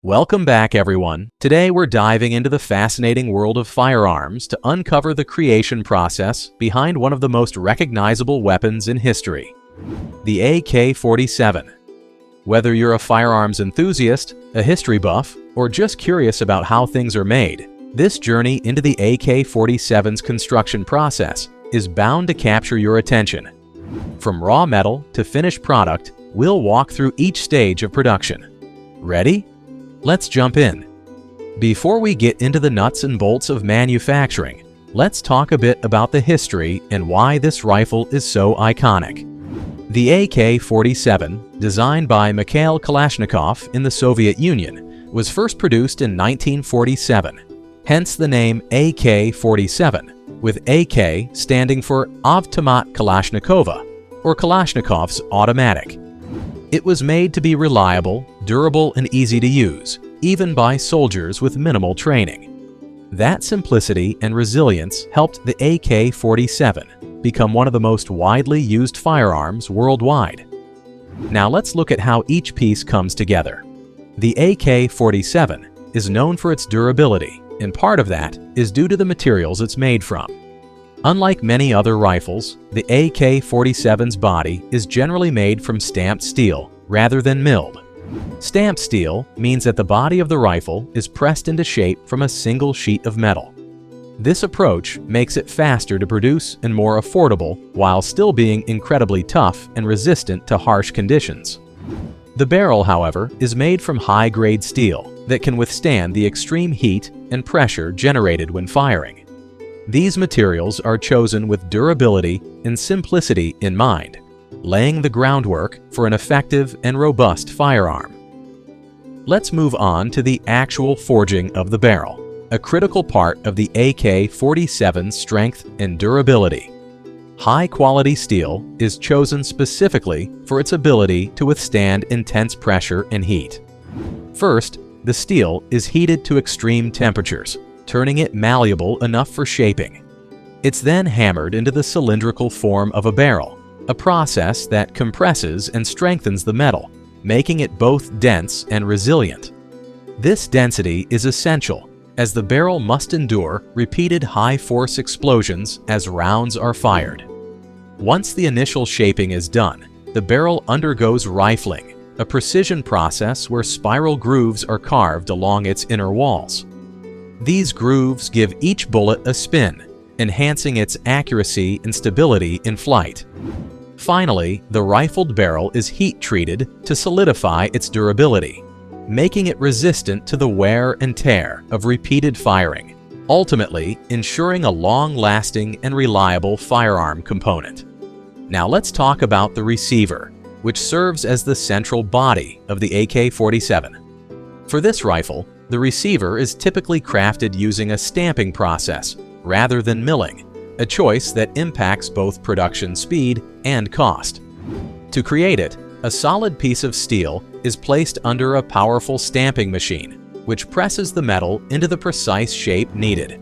Welcome back, everyone. Today we're diving into the fascinating world of firearms to uncover the creation process behind one of the most recognizable weapons in history, the AK-47. Whether you're a firearms enthusiast, a history buff, or just curious about how things are made, this journey into the AK-47's construction process is bound to capture your attention. From raw metal to finished product, we'll walk through each stage of production. Ready? Let's jump in. Before we get into the nuts and bolts of manufacturing, let's talk a bit about the history and why this rifle is so iconic. The AK-47, designed by Mikhail Kalashnikov in the Soviet Union, was first produced in 1947, hence the name AK-47, with AK standing for Avtomat Kalashnikova, or Kalashnikov's automatic. It was made to be reliable, durable, and easy to use, even by soldiers with minimal training. That simplicity and resilience helped the AK-47 become one of the most widely used firearms worldwide. Now let's look at how each piece comes together. The AK-47 is known for its durability, and part of that is due to the materials it's made from. Unlike many other rifles, the AK-47's body is generally made from stamped steel rather than milled. Stamped steel means that the body of the rifle is pressed into shape from a single sheet of metal. This approach makes it faster to produce and more affordable while still being incredibly tough and resistant to harsh conditions. The barrel, however, is made from high-grade steel that can withstand the extreme heat and pressure generated when firing. These materials are chosen with durability and simplicity in mind, laying the groundwork for an effective and robust firearm. Let's move on to the actual forging of the barrel, a critical part of the AK-47's strength and durability. High-quality steel is chosen specifically for its ability to withstand intense pressure and heat. First, the steel is heated to extreme temperatures, turning it malleable enough for shaping. It's then hammered into the cylindrical form of a barrel, a process that compresses and strengthens the metal, making it both dense and resilient. This density is essential, as the barrel must endure repeated high-force explosions as rounds are fired. Once the initial shaping is done, the barrel undergoes rifling, a precision process where spiral grooves are carved along its inner walls. These grooves give each bullet a spin, enhancing its accuracy and stability in flight. Finally, the rifled barrel is heat-treated to solidify its durability, making it resistant to the wear and tear of repeated firing, ultimately ensuring a long-lasting and reliable firearm component. Now let's talk about the receiver, which serves as the central body of the AK-47. For this rifle, the receiver is typically crafted using a stamping process rather than milling, a choice that impacts both production speed and cost. To create it, a solid piece of steel is placed under a powerful stamping machine, which presses the metal into the precise shape needed.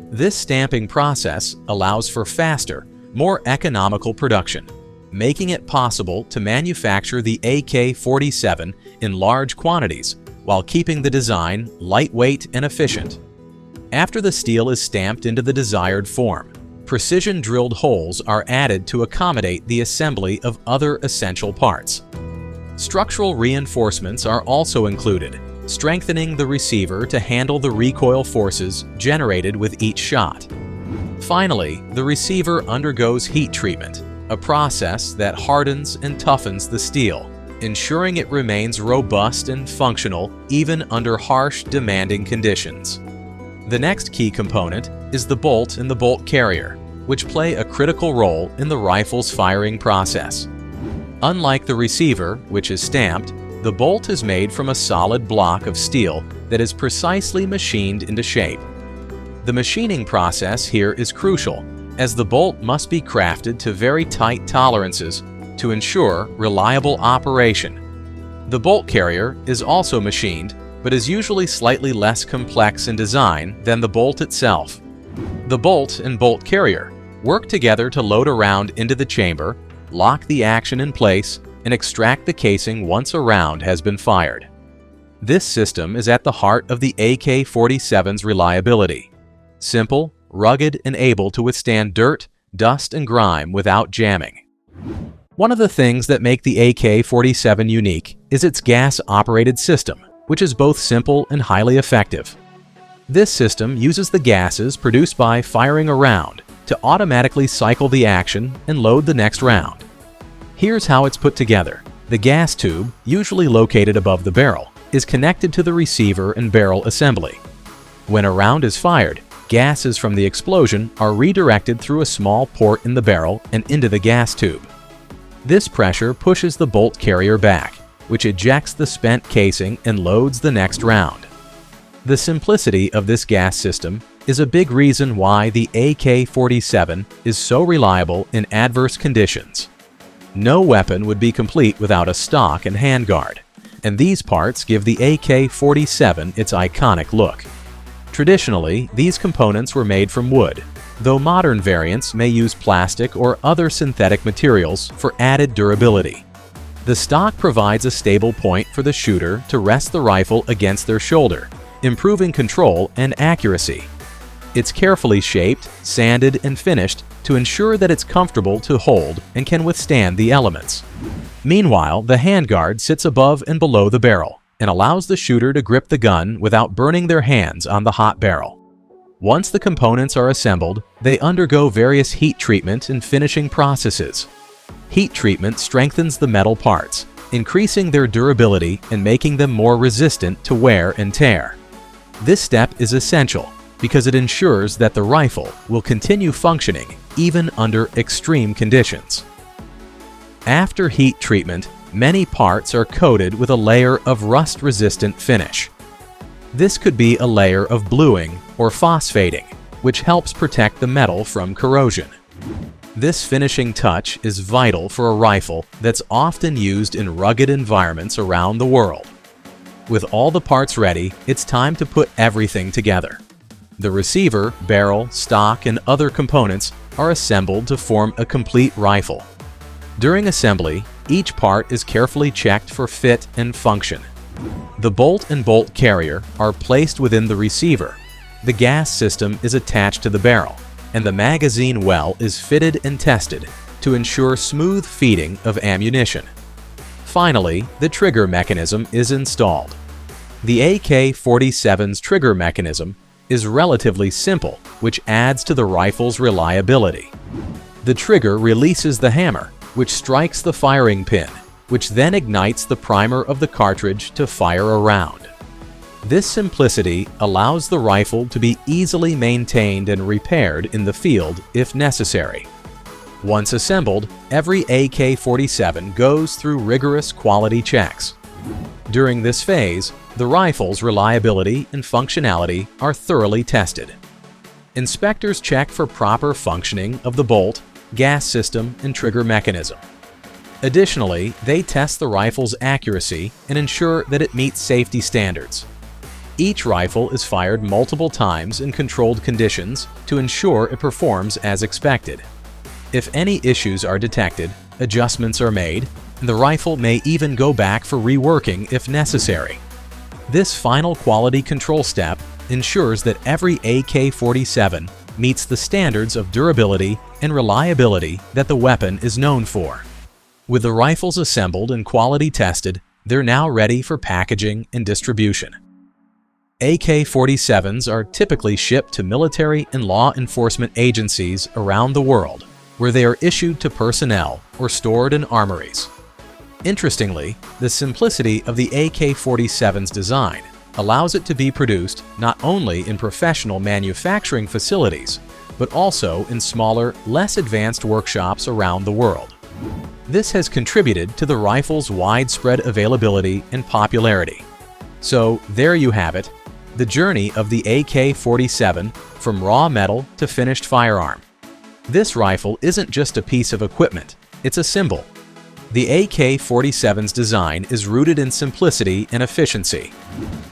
This stamping process allows for faster, more economical production, making it possible to manufacture the AK-47 in large quantities while keeping the design lightweight and efficient. After the steel is stamped into the desired form, precision-drilled holes are added to accommodate the assembly of other essential parts. Structural reinforcements are also included, strengthening the receiver to handle the recoil forces generated with each shot. Finally, the receiver undergoes heat treatment, a process that hardens and toughens the steel, ensuring it remains robust and functional even under harsh, demanding conditions. The next key component is the bolt and the bolt carrier, which play a critical role in the rifle's firing process. Unlike the receiver, which is stamped, the bolt is made from a solid block of steel that is precisely machined into shape. The machining process here is crucial, as the bolt must be crafted to very tight tolerances to ensure reliable operation. The bolt carrier is also machined, but is usually slightly less complex in design than the bolt itself. The bolt and bolt carrier work together to load a round into the chamber, lock the action in place, and extract the casing once a round has been fired. This system is at the heart of the AK-47's reliability. Simple, rugged, and able to withstand dirt, dust, and grime without jamming. One of the things that make the AK-47 unique is its gas-operated system, which is both simple and highly effective. This system uses the gases produced by firing a round to automatically cycle the action and load the next round. Here's how it's put together. The gas tube, usually located above the barrel, is connected to the receiver and barrel assembly. When a round is fired, gases from the explosion are redirected through a small port in the barrel and into the gas tube. This pressure pushes the bolt carrier back, which ejects the spent casing and loads the next round. The simplicity of this gas system is a big reason why the AK-47 is so reliable in adverse conditions. No weapon would be complete without a stock and handguard, and these parts give the AK-47 its iconic look. Traditionally, these components were made from wood, though modern variants may use plastic or other synthetic materials for added durability. The stock provides a stable point for the shooter to rest the rifle against their shoulder, improving control and accuracy. It's carefully shaped, sanded, and finished to ensure that it's comfortable to hold and can withstand the elements. Meanwhile, the handguard sits above and below the barrel and allows the shooter to grip the gun without burning their hands on the hot barrel. Once the components are assembled, they undergo various heat treatment and finishing processes. Heat treatment strengthens the metal parts, increasing their durability and making them more resistant to wear and tear. This step is essential because it ensures that the rifle will continue functioning even under extreme conditions. After heat treatment, many parts are coated with a layer of rust-resistant finish. This could be a layer of bluing or phosphating, which helps protect the metal from corrosion. This finishing touch is vital for a rifle that's often used in rugged environments around the world. With all the parts ready, it's time to put everything together. The receiver, barrel, stock, and other components are assembled to form a complete rifle. During assembly, each part is carefully checked for fit and function. The bolt and bolt carrier are placed within the receiver. The gas system is attached to the barrel, and the magazine well is fitted and tested to ensure smooth feeding of ammunition. Finally, the trigger mechanism is installed. The AK-47's trigger mechanism is relatively simple, which adds to the rifle's reliability. The trigger releases the hammer, which strikes the firing pin, which then ignites the primer of the cartridge to fire a round. This simplicity allows the rifle to be easily maintained and repaired in the field if necessary. Once assembled, every AK-47 goes through rigorous quality checks. During this phase, the rifle's reliability and functionality are thoroughly tested. Inspectors check for proper functioning of the bolt, gas system, and trigger mechanism. Additionally, they test the rifle's accuracy and ensure that it meets safety standards. Each rifle is fired multiple times in controlled conditions to ensure it performs as expected. If any issues are detected, adjustments are made, and the rifle may even go back for reworking if necessary. This final quality control step ensures that every AK-47 meets the standards of durability and reliability that the weapon is known for. With the rifles assembled and quality tested, they're now ready for packaging and distribution. AK-47s are typically shipped to military and law enforcement agencies around the world, where they are issued to personnel or stored in armories. Interestingly, the simplicity of the AK-47's design allows it to be produced not only in professional manufacturing facilities, but also in smaller, less advanced workshops around the world. This has contributed to the rifle's widespread availability and popularity. So there you have it, the journey of the AK-47 from raw metal to finished firearm. This rifle isn't just a piece of equipment, it's a symbol. The AK-47's design is rooted in simplicity and efficiency.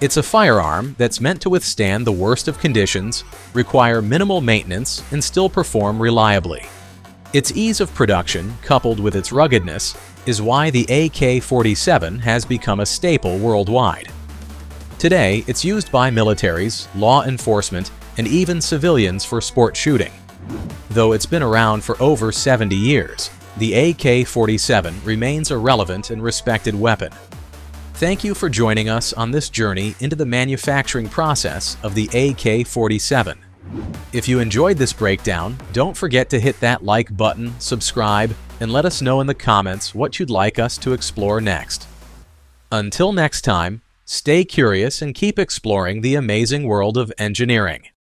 It's a firearm that's meant to withstand the worst of conditions, require minimal maintenance, and still perform reliably. Its ease of production, coupled with its ruggedness, is why the AK-47 has become a staple worldwide. Today, it's used by militaries, law enforcement, and even civilians for sport shooting. Though it's been around for over 70 years, the AK-47 remains a relevant and respected weapon. Thank you for joining us on this journey into the manufacturing process of the AK-47. If you enjoyed this breakdown, don't forget to hit that like button, subscribe, and let us know in the comments what you'd like us to explore next. Until next time, stay curious and keep exploring the amazing world of engineering.